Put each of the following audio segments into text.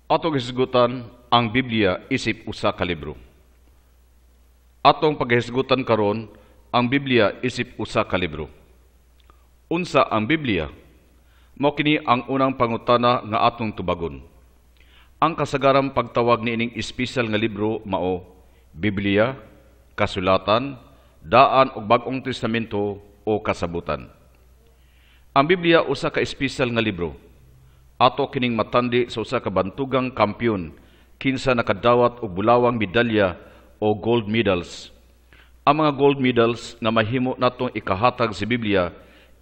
Atong hisgutan ang Biblia isip usa ka libro. Atong paghisgutan karon ang Biblia isip usa ka libro. Unsa ang Biblia? Mao kini ang unang pangutana nga atong tubagon. Ang kasagarang pagtawag niining espesyal nga libro mao Biblia, kasulatan, daan ug bag-ong testamento o kasabutan. Ang Biblia usa ka espesyal nga libro. Ato kining matandi sa usa ka bantugang kampyon kinsa nakadawat og bulawang medalya o gold medals. Ang mga gold medals nga mahimo natong ikahatag sa Biblia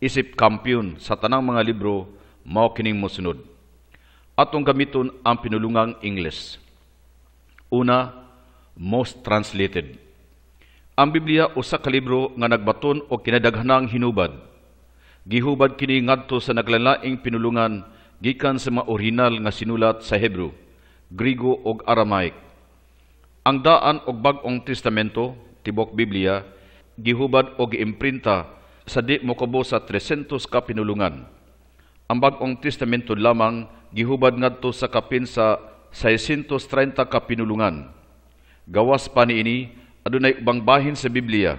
isip kampyon sa tanang mga libro mao kining mosunod. Atong gamiton ang pinulungang English. Una, most translated. Ang Biblia usa ka libro nga nagbaton og kinadaghanang hinubad. Gihubad kini ngadto sa naglainlaing pinulungan gikan sa mga orihinal nga sinulat sa Hebrew, Grigo ug Aramaic. Ang daan og bag-ong testamento, tibok Biblia, gihubad og giimprinta sa di mokubos sa 300 ka pinulungan. Ang bag-ong testamento lamang gihubad ngadto sa kapin sa 630 ka pinulungan. Gawas pa niini adunay ubang bahin sa Biblia.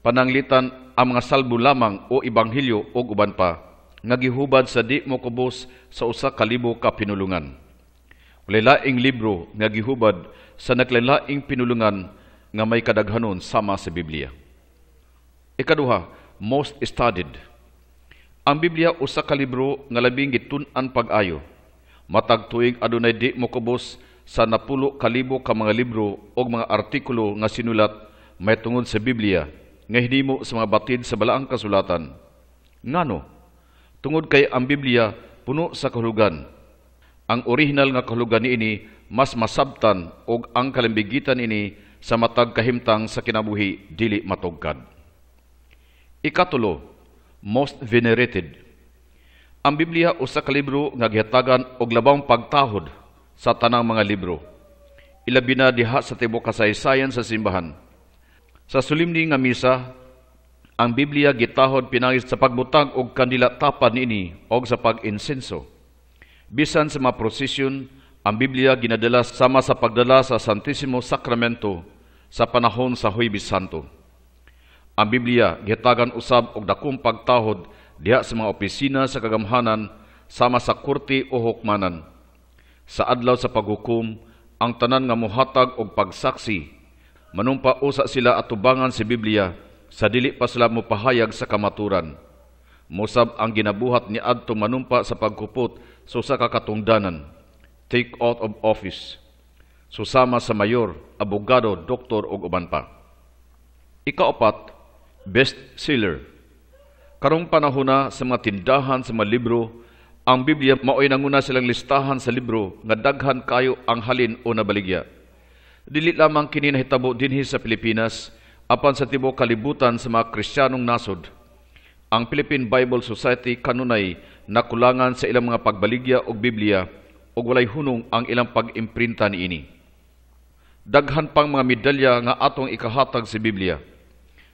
Pananglitan ang mga salbo lamang o ebanghelyo o uban pa nga gihubad sa di mokubos sa usa ka libo ka pinulungan. Lain-laing libro nga gihubad sa naglain-laing pinulungan nga may kadaghanon sama sa Biblia. Ikaduha, most studied. Ang Biblia usa ka libro nga labing gitun-an pag-ayo. Matag tuig adunay di mokubos sa 10,000 ka mga libro o mga artikulo nga sinulat may tungod sa Biblia nga hinimo sa mga batid sa balaang kasulatan. Ngano? Tungod kay ang Biblia puno sa kahulugan. Ang original nga kahulugan niini mas masabtan og ang kalambigitan ini sa matag kahimtang sa kinabuhi dili matugkad. Ikatulo, most venerated. Ang Biblia usa ka libro nga gihatagan og labang pagtahod sa tanang mga libro. Ilabi na diha sa tibuok kasaysayan sa simbahan. Sa solemne nga misa, ang Biblia gitahod pinangis sa pagbutang og kandila tapad niini og sa pag-insenso. Bisan sa mga prosesyon, ang Biblia ginadala sama sa pagdala sa Santissimo Sacramento sa panahon sa Huwebes Santo. Ang Biblia gihatagan usab og dakong pagtahod diha sa mga opisina sa kagamhanan sama sa korte o hukmanan. Sa adlaw sa paghukom, ang tanan nga mohatag og pagsaksi manumpa usa sila atubangan sa Biblia sa dili pa sila mopahayag sa kamaturan. Musab ang ginabuhat ni adto manumpa sa pagkupot sa usa ka katungdanan, take oath of office, susama sa mayor, abogado, doktor ug uban pa. Ikaapat, best seller. Karong panahon sa mga tindahan sa mga libro, ang Biblia mao'y nanguna silang listahan sa libro nga daghan kayo ang halin o nabaligya. Dili lamang kini nahitabo dinhi sa Pilipinas, apan sa tibuok kalibutan sa mga Kristiyanong nasod. Ang Philippine Bible Society kanunay nakulangan sa ilang mga pagbaligya og Biblia ug walay hunong ang ilang pag-imprinta niini. Daghan pang mga medalya nga atong ikahatag sa Biblia.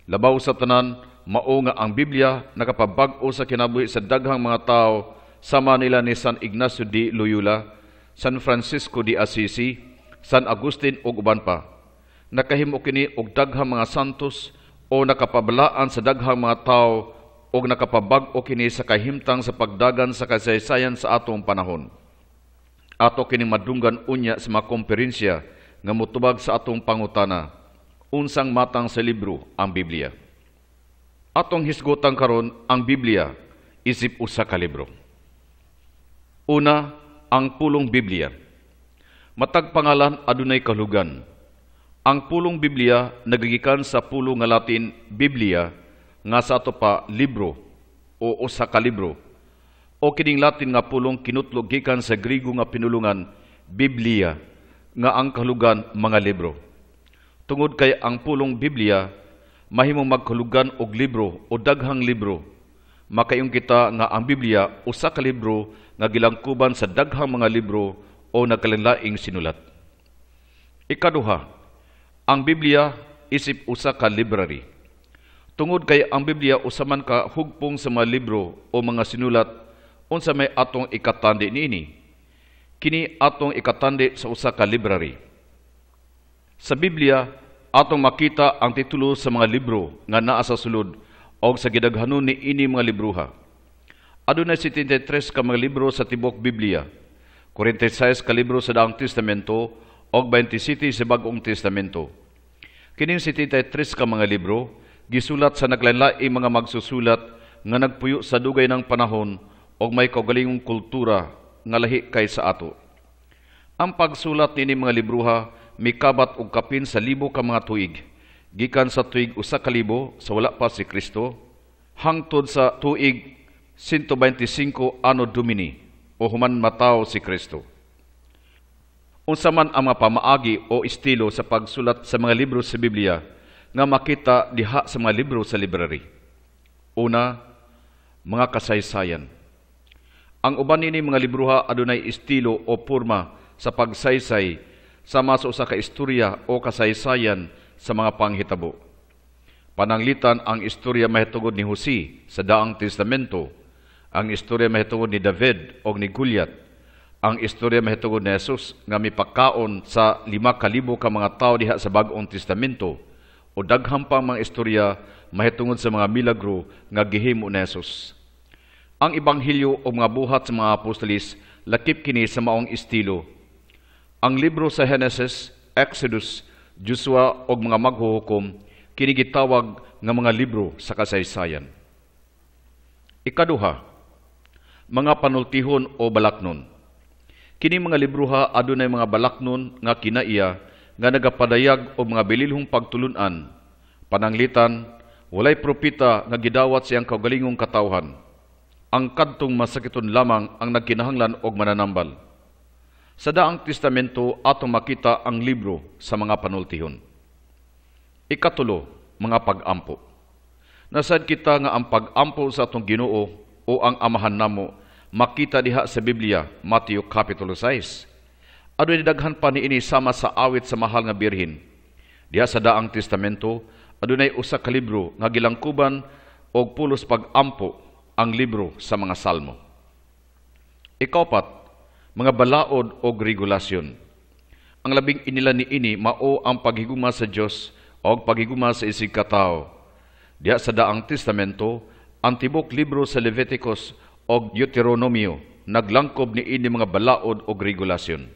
Labaw sa tanan, mao nga ang Biblia nakapabag-o sa kinabuhi sa daghang mga tao sama nila ni San Ignacio de Loyola, San Francisco de Assisi, San Agustin ug uban pa. Nakahimo kini og daghang mga santos o nakapabalaan sa daghang mga tao o nakapabag-o kini sa kahimtang sa pagdagan sa kasaysayan sa atong panahon. Ato kini madunggan unya sa mga komperensya nga motubag sa atong pangutana, unsang matang sa libro ang Biblia. Atong hisgutan karon ang Biblia isip usa ka libro. Una, ang pulong Biblia. Matag pangalan adunay kahulugan. Ang pulong Biblia nagigikan sa pulo nga Latin Biblia nga sa ato pa libro o usa ka libro. O kining Latin nga pulong kinutlog gikan sa Grigo nga pinulungan Biblia nga ang kahulugan mga libro. Tungod kay ang pulong Biblia mahimong magkahulugan og libro o daghang libro. Makayong kita nga ang Biblia usa ka libro nga gilangkuban sa daghang mga libro o nagkalainlaing sinulat. Ikaduha, ang Biblia isip usa ka library. Tungod kay ang Biblia usa man ka hugpong sa mga libro o mga sinulat unsa may atong ikatandi niini. Kini atong ikatandi sa usa ka library. Sa Biblia, atong makita ang titulo sa mga libro nga naa sa sulod o sa gidaghanon ni ini mga libruha. Adunay 73 ka mga libro sa tibok Biblia, 46 ka libro sa Daang Testamento o 27 sa Bagong Testamento. Kining 73 ka mga libro gisulat sa naglain-laing mga magsusulat nga nagpuyo sa dugay ng panahon o may kaugalingong kultura nga lahi kaysa ato. Ang pagsulat nini mga libruha mikabat og kapin sa 1,000 ka mga tuig, gikan sa tuig 1,000 sa wala pa si Kristo hangtod sa tuig 125 Anno Domini o human mataw si Kristo. Unsa man ang mga pamaagi o estilo sa pagsulat sa mga libro sa Biblia nga makita diha sa mga libro sa library. Una, mga kasaysayan. Ang uban nini mga libruha adunay estilo o porma sa pagsaysay sama sa usa ka istorya o kasaysayan sa mga panghitabo. Pananglitan ang istorya mahitungod ni Jose sa Daang Testamento, ang istorya mahitungod ni David o ni Goliath, ang istorya mahitungod ni Jesus nga mipakaon sa 5,000 ka mga tao diha sa Bagong Testamento, o daghang pang mga istorya mahitungod sa mga milagro nga gihimo ni Jesus. Ang Ebanghelyo o mga buhat sa mga apostolis lakip kini sa maong estilo. Ang libro sa Genesis, Exodus, Joshua o mga maghuhukom kini gitawag nga mga libro sa kasaysayan. Ikaduha, mga panultihon o balaknon. Kini mga libruha adunay mga balaknon nga kinaiya nga nagapadayag o mga bililhong pagtulunan. Pananglitan, walay propita nga gidawat siyang kaugalingong katawhan. Ang kadtong masakiton lamang ang nagkinahanglan og mananambal. Sa Daang Testamento atong makita ang libro sa mga panultihon. Ikatulo, mga pag-ampo. Nasad kita nga ang pag-ampo sa atong Ginoo o ang amahan namo makita diha sa Biblia, Mateo Kapitulo 6. Adunay daghan pa niini sama sa awit sa mahal nga birhen. Diha sa Daang Testamento adunay usa ka libro nga gilangkuban og pulos pag-ampo ang libro sa mga salmo. Ikaapat, mga balaod o regulasyon. Ang labing inila ni ini mao ang paghiguma sa Dios o paghiguma sa isig katao. Diha sa Daang Testamento, ang tibok libro sa Leviticus o Deuteronomio naglangkob ni ini mga balaod o regulasyon.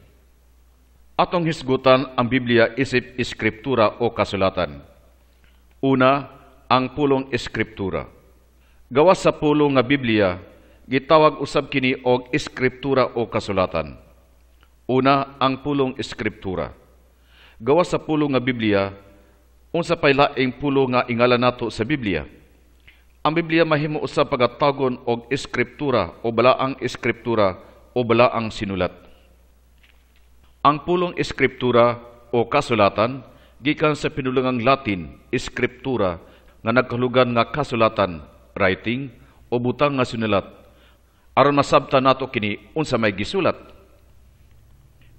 Atong hisgutan ang Biblia isip eskriptura o kasulatan. Una, ang pulong eskriptura. Gawas sa pulong nga Biblia, gitawag usab kini og eskriptura o kasulatan. Una, ang pulong eskriptura. Gawas sa pulong nga Biblia, unsa pay laing pulo nga ingala nato sa Biblia. Ang Biblia mahimo usab pagatagon og eskriptura o balaang eskriptura o balaang sinulat. Ang pulong eskriptura o kasulatan gikan sa pinulungang Latin eskriptura nga nagkahulugan nga kasulatan, writing o butang nga sinulat. Aron masabtan nato kini unsa may gisulat.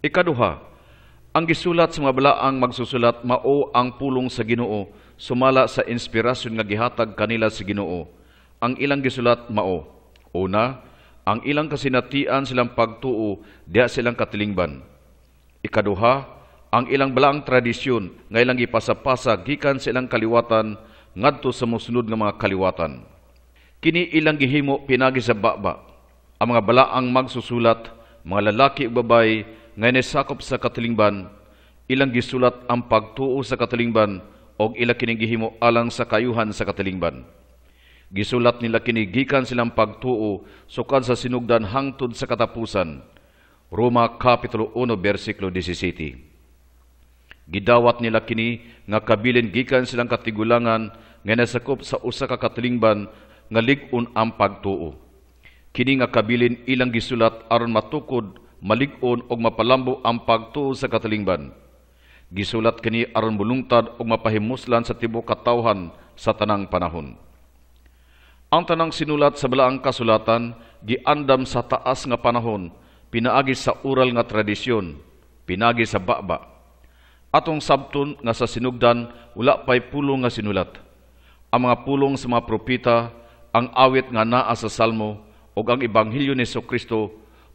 Ikaduha, ang gisulat sa mga balaang magsusulat mao ang pulong sa Ginoo sumala sa inspirasyon nga gihatag kanila sa Ginoo. Ang ilang gisulat mao, una, ang ilang kasinatian silang pagtuo diha silang katilingban. Ikaduha, ang ilang balaang tradisyon nga ilang ipasapasa gikan sa ilang kaliwatan ngadto sa mosunod nga mga kaliwatan. Kini ilang gihimo pinagi sa baba. Ang mga balaang magsusulat, mga lalaki ug babay nga nisakop sa katilingban, ilang gisulat ang pagtuo sa katilingban o ilang kining gihimo alang sa kayuhan sa katilingban. Gisulat nila kini gikan silang pagtuo sukad sa sinugdan hangtod sa katapusan. Roma Kapitulo 1 versikulo 17. Gidawat nila kini nga kabilin gikan silang katigulangan nga nasakop sa usa ka katilingban nga lig-on ang pagtuo. Kini nga kabilin ilang gisulat aron matukod, malig-on og mapalambo ang pagtuo sa katilingban. Gisulat kini aron bulungtad og mapahimuslan sa tibuok katawhan sa tanang panahon. Ang tanang sinulat sa balaang kasulatan giandam sa taas nga panahon, pinaagi sa oral nga tradisyon, pinagi sa baba. Atong sabton nga sa sinugdan wala pay pulong nga sinulat. Ang mga pulong sa mga propeta, ang awit nga naa sa salmo ug ang ebanghelyo ni Jesucristo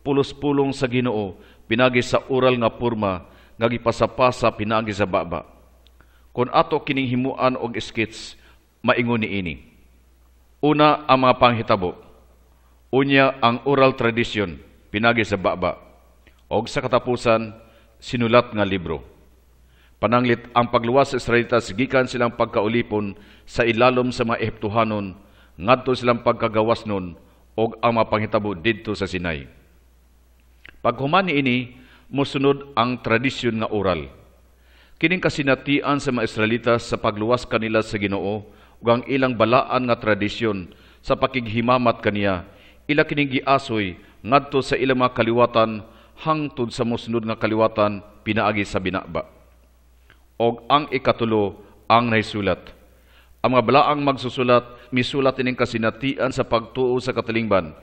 pulos-pulong sa Ginoo pinagi sa oral nga porma nga gipasapasa pinagi sa baba. Kung ato kining himuan og skits, maingon niini. Una ang mga panghitabo. Unya ang oral tradition pinagi sa baba. Og sa katapusan, sinulat nga libro. Pananglit ang pagluwas sa Israelitas gikan silang pagkaulipon sa ilalom sa mga Ehiptohanon ngadto silang pagkagawas nun og ang mga panghitabo didto sa Sinai. Paghuman niini, mosunod ang tradisyon nga oral. Kining kasinatian sa mga Israelitas sa pagluwas kanila sa Ginoo ug ang ilang balaan nga tradisyon sa pakighimamat kaniya, ila kining giasoy ngadto sa ilang mga kaliwatan hangtod sa mosunod nga kaliwatan pinaagi sa binaba. Og ang ikatulo ang naisulat. Ang mga balaang magsusulat, misulat ining kasinatian sa pagtuo sa katilingban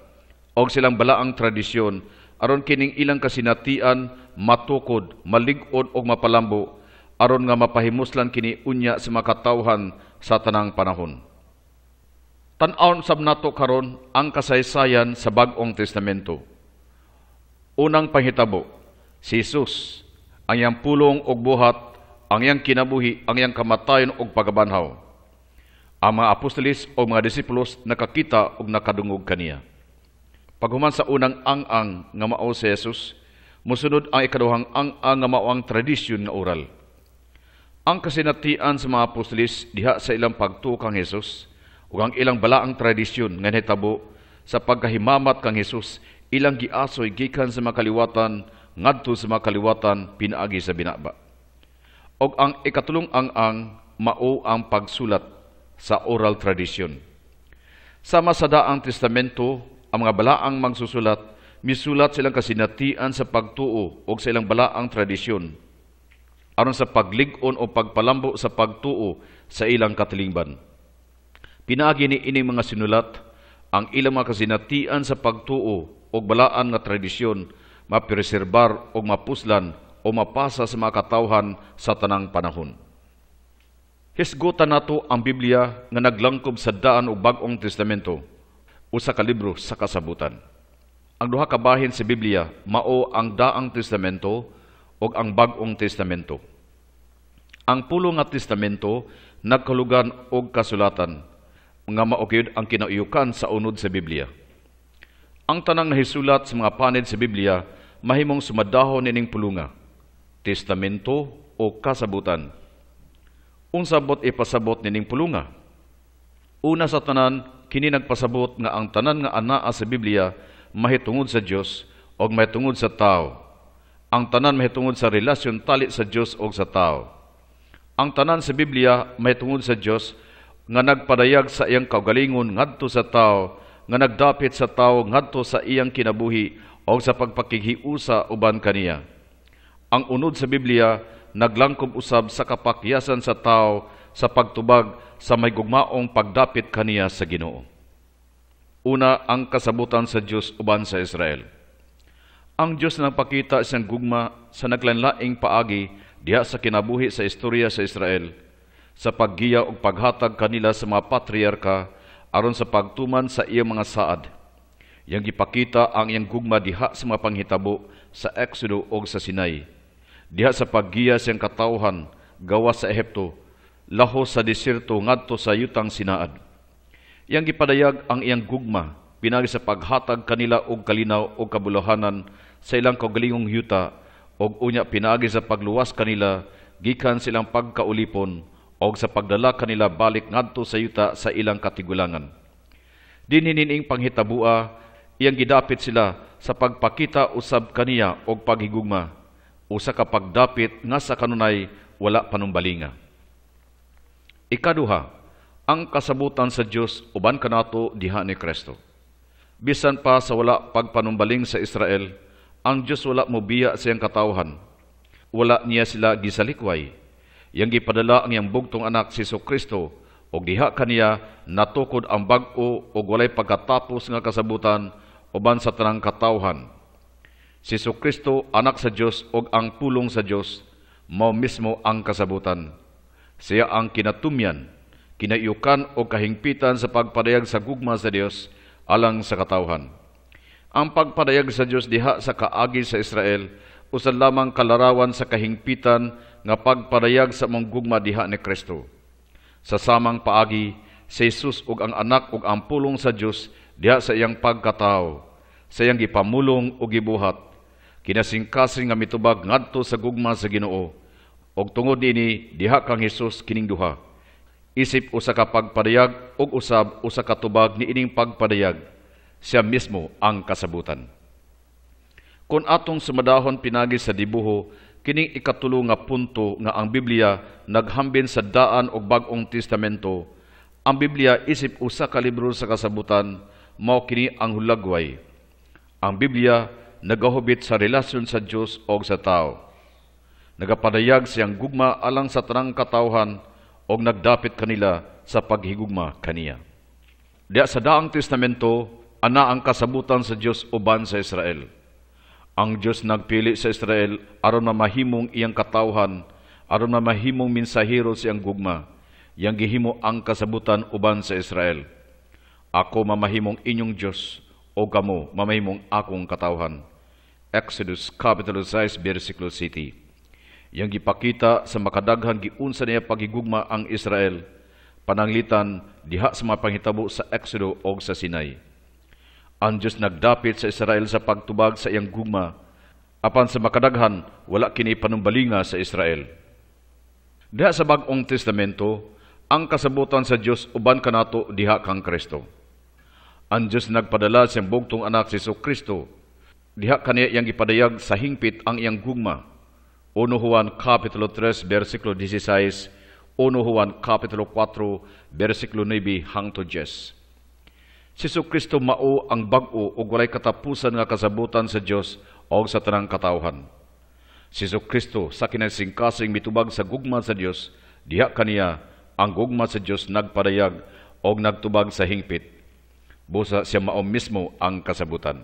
og silang balaang tradisyon aron kining ilang kasinatian matukod, malig-od og mapalambo aron nga mapahimuslan kini unya sa makatawhan sa tanang panahon. Tan-awon sab nato karon ang kasaysayan sa Bag-ong Testamento. Unang panghitabo, si Jesus, ang iyang pulong og buhat, ang iyang kinabuhi, ang iyang kamatayon og pagabanhaw. Ang mga apostolis o mga disipulos nakakita og nakadungog kaniya. Paghuman sa unang ang-ang nga mao si Jesus, musunod ang ikaduhang ang-ang nga mao ang tradisyon nga oral. Ang kasinatian sa mga apostolis diha sa ilang pagtuo kang Jesus ug ang ilang balaang tradisyon nga nahitabo sa pagkahimamat kang Jesus ilang giasoy gikan sa mga kaliwatan ngadto sa mga kaliwatan pinaagi sa binaba. Og ang ikatulong ang-ang mao ang pagsulat sa oral tradisyon. Sama sa daang testamento, ang mga balaang magsusulat, misulat silang kasinatian sa pagtuo o sa ilang balaang tradisyon aron sa paglig-on o pagpalambo sa pagtuo sa ilang katilingban. Pinaagi ni ining mga sinulat ang ilang mga kasinatian sa pagtuo o balaan nga tradisyon mapreserbar o mapuslan o mapasa sa mga katawhan sa tanang panahon. Hisgutan nato ang Biblia nga naglangkob sa daan og Bag-ong Testamento, usa ka libro sa kasabutan. Ang duha ka bahin sa Biblia mao ang Daang Testamento ug ang Bag-ong Testamento. Ang pulo nga testamento nagkalugan og kasulatan nga mao gyud ang kinauyukan sa unod sa Biblia. Ang tanang nahisulat sa mga panid sa Biblia mahimong sumadahon nining pulunga, testamento o kasabutan. Unsabot ipasabot nining pulunga. Una sa tanan, kini nagpasabot nga ang tanan nga anaa sa Biblia mahitungod sa Dios o mahitungod sa tao. Ang tanan mahitungod sa relasyon tali sa Dios o sa tao. Ang tanan sa Biblia mahitungod sa Dios nga nagpadayag sa iyang kaugalingon ngadto sa tao, nga nagdapit sa tao ngadto sa iyang kinabuhi o sa pagpakighiusa uban kaniya. Ang unod sa Biblia naglangkob usab sa kapakyasan sa tao sa pagtubag sa may gugmaong pagdapit kaniya sa Ginoo. Una, ang kasabutan sa Dios uban sa Israel. Ang Dios nagpakita siyang gugma sa naglanlaing paagi diha sa kinabuhi sa istorya sa Israel, sa paggiya ug paghatag kanila sa mga patriarka aron sa pagtuman sa iyang mga saad. Yang gipakita ang iyang gugma diha sa mga panghitabo sa Exodo ug sa Sinai. Diha sa paggiya siyang katawhan gawas sa Ehipto, lahos sa desierto ngadto sa yutang sinaad. Yang gipadayag ang iyang gugma pinagi sa paghatag kanila og kalinaw og kabuluhanan sa ilang kaugalingong yuta og unya pinagi sa pagluwas kanila gikan silang pagkaulipon og sa pagdala kanila balik ngadto sa yuta sa ilang katigulangan. Dinhinining panghitabua iyang gidapit sila sa pagpakita usab kaniya og paghigugma, usa ka pagdapit nga sa kanunay wala panumbalinga. Ikaduha, ang kasabutan sa Dios uban kanato diha ni Kristo. Bisan pa sa wala pagpanumbaling sa Israel, ang Dios wala mobiya sa iyang katawhan. Wala niya sila gisalikway. Yang gipadala ang iyang bugtong anak si Kristo og diha kaniya natukod ang bag-o og walay pagkatapos nga kasabutan uban sa tanang katawhan. Si Kristo, anak sa Dios og ang pulong sa Dios, mao mismo ang kasabutan. Siya ang kinatumyan, kinayukan o kahingpitan sa pagpadayag sa gugma sa Dios alang sa katawhan. Ang pagpadayag sa Dios diha sa kaagi sa Israel usa lamang kalarawan sa kahingpitan nga pagpadayag sa among gugma diha ni Kristo. Sa samang paagi, si Jesus ug ang anak ug ang pulong sa Dios diha sa iyang pagkatao, sa iyang gipamulong ug gibuhat, kinasingkasing nga mitubag ngadto sa gugma sa Ginoo. Og tungod niini diha kang Jesus kining duha. Isip usa ka pagpadayag ug usab usa ka tubag niining pagpadayag, siya mismo ang kasabutan. Kung atong sumadahon pinagi sa dibuho, kining ikatulo nga punto nga ang Biblia naghambin sa daan og Bag-ong Testamento, ang Biblia isip usa ka libro sa kasabutan, mao kini ang hulagway. Ang Biblia nagahubit sa relasyon sa Dios o sa tao. Nagapadayag siyang gugma alang sa tanang katawhan o nagdapit kanila sa paghigugma kaniya. Diya sa Daang Testamento, ana ang kasabutan sa Dios uban sa Israel. Ang Dios nagpili sa Israel aron na mahimong iyang katawhan, aron na mahimong minsahero siyang gugma, yang gihimo ang kasabutan uban sa Israel. Ako mamahimong inyong Dios, o kamo mamahimong akong katawhan. Exodus Capitulo 6, versikulo 7. Yang gipakita sa makadaghan giunsa niya paghigugma ang Israel, pananglitan diha sa mga panghitabo sa Exodo o sa Sinai. Ang Diyos nagdapit sa Israel sa pagtubag sa iyang gugma, apan sa makadaghan wala kini panumbalinga sa Israel. Diha sa Bag-ong Testamento, ang kasabutan sa Diyos uban kanato diha kang Kristo. Ang Diyos nagpadala sa iyang bugtong anak si Kristo, diha kaniya iyang gipadayag sa hingpit ang iyang gugma. 1 Juan Kapitulo 3, versikulo 16, 1 Juan Kapitulo 4, versikulo 9 hangtod 10. Si Kristo mao ang bag-o ug walay katapusan nga kasabutan sa Dios o sa tanang katawhan. Si Kristo sa kinasingkasing mitubag sa gugma sa Dios, diha kaniya ang gugma sa Dios nagpadayag o nagtubag sa hingpit. Busa siya mao mismo ang kasabutan.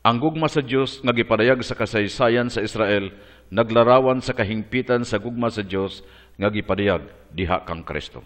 Ang gugma sa Dios nga gipadayag sa kasaysayan sa Israel naglarawan sa kahingpitan sa gugma sa Dios nga gipadayag diha kang Kristo.